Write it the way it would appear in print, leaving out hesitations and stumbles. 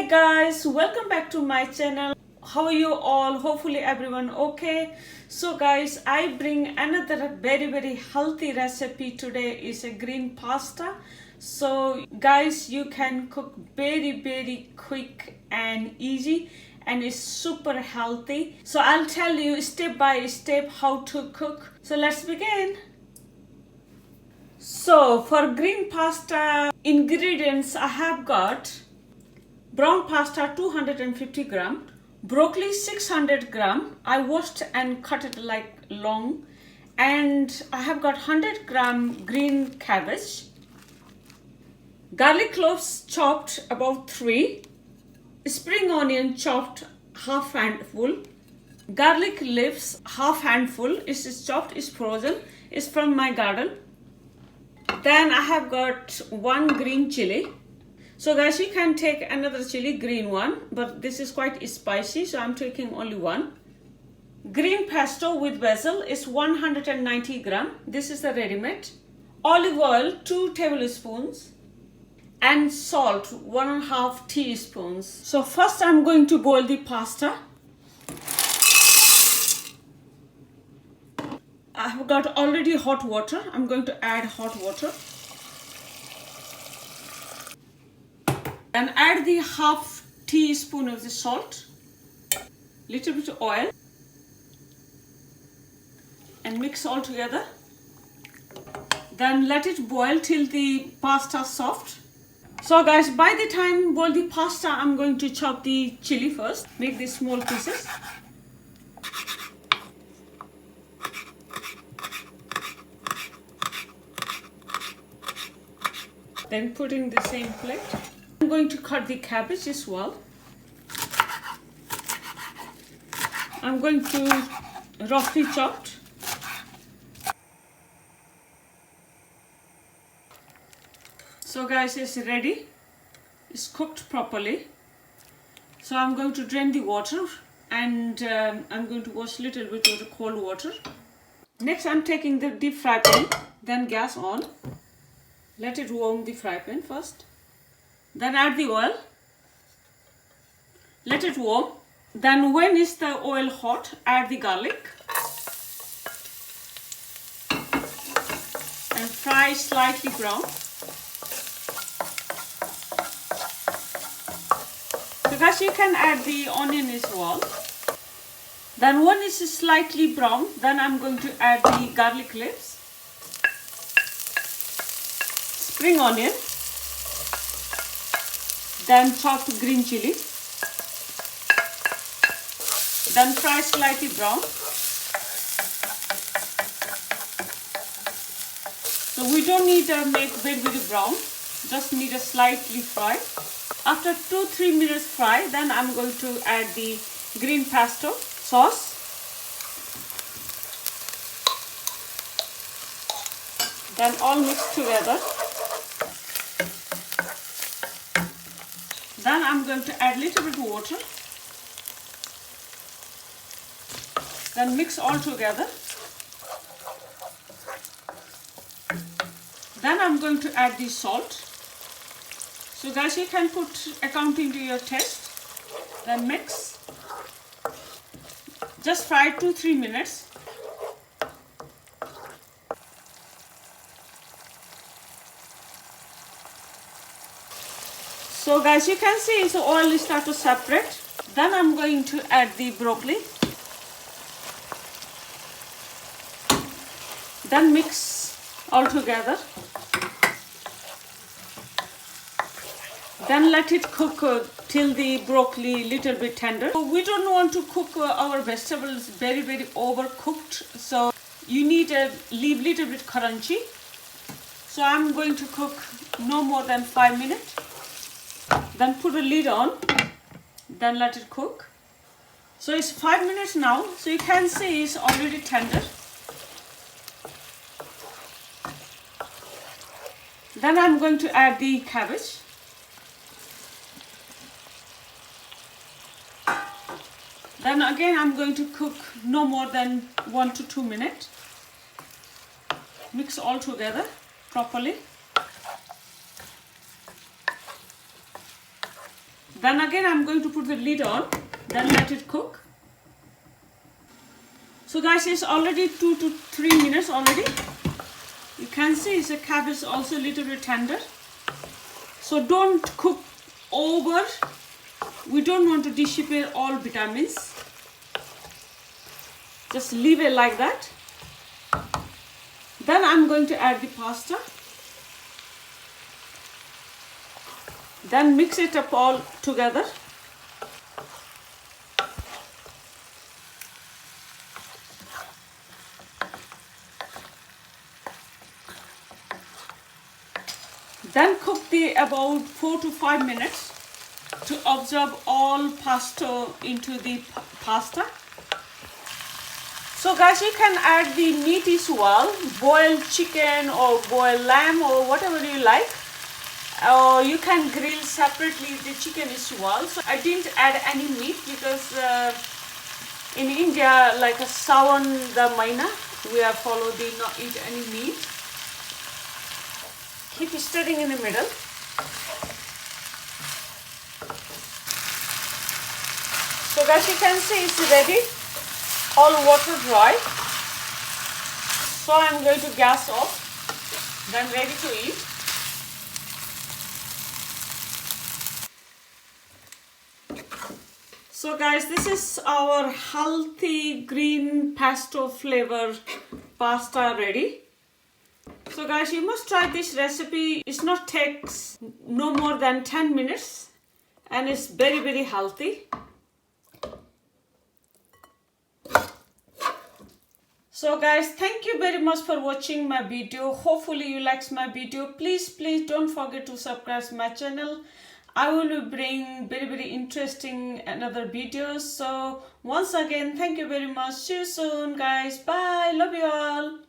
Guys, welcome back to my channel. How are you all? Hopefully everyone okay. So guys, I bring another very healthy recipe today. Is a green pasta. So guys, you can cook very quick and easy, and it's super healthy. So I'll tell you step by step how to cook. So let's begin. So for green pasta ingredients, I have got brown pasta 250 gram, broccoli 600 gram. I washed and cut it like long, and I have got 100 gram green cabbage, garlic cloves chopped about 3, spring onion chopped half handful, garlic leaves half handful. It is chopped, is frozen, is from my garden. Then I have got 1 green chili. So guys, you can take another chili, green one, but this is quite spicy, so I'm taking only 1. Green pesto with basil is 190 gram. This is the ready-made. Olive oil 2 tablespoons and salt 1.5 teaspoons. So first I'm going to boil the pasta. I have got already hot water. I'm going to add hot water. And add the half teaspoon of the salt, little bit of oil, and mix all together. Then let it boil till the pasta soft. So guys, by the time boil the pasta, I'm going to chop the chili first. Make these small pieces. Then put in the same plate. I'm going to cut the cabbage as well. I'm going to roughly chopped. So guys, it's ready. It's cooked properly. So I'm going to drain the water, and I'm going to wash a little bit with the cold water. Next, I'm taking the deep fry pan, then gas on. Let it warm the fry pan first. Then add the oil. Let it warm. Then when is the oil hot, add the garlic. And fry slightly brown. So guys, you can add the onion as well. Then when it's slightly brown, then I'm going to add the garlic leaves, spring onion, then chopped green chili, then fry slightly brown. So we don't need to make very brown, just need a slightly fry. After 2-3 minutes fry, then I'm going to add the green pesto sauce. Then all mixed together. Then I'm going to add little bit of water. Then mix all together. Then I'm going to add the salt. So guys, you can put according to your taste. Then mix. Just fry 2-3 minutes. So guys, you can see the oil is start to separate. Then I'm going to add the broccoli. Then mix all together. Then let it cook till the broccoli little bit tender. So we don't want to cook our vegetables very overcooked. So you need to leave little bit crunchy. So I'm going to cook no more than 5 minutes. Then put a lid on, then let it cook. So it's 5 minutes now, so you can see it's already tender. Then I'm going to add the cabbage. Then again I'm going to cook no more than 1 to 2 minutes. Mix all together properly. Then again I'm going to put the lid on, then let it cook. So guys, it's already 2 to 3 minutes already. You can see the cabbage is also a little bit tender. So don't cook over. We don't want to dissipate all vitamins. Just leave it like that. Then I'm going to add the pasta. Then mix it up all together. Then cook the about 4 to 5 minutes to absorb all pasta into the pasta. So guys, you can add the meat as well, boiled chicken or boiled lamb or whatever you like. Or you can grill separately the chicken as well. So I didn't add any meat because in India, like a Sawan the Meena, we are follow the not eat any meat. Keep stirring in the middle. So guys, you can see it's ready, all water dry. So I'm going to gas off, then ready to eat. So guys, this is our healthy green pesto flavor pasta ready. So guys, you must try this recipe. It's not takes no more than 10 minutes and it's very, very healthy. So guys, thank you very much for watching my video. Hopefully you liked my video. Please don't forget to subscribe to my channel. I will bring very, very interesting another videos. So once again, thank you very much. See you soon guys. Bye. Love you all.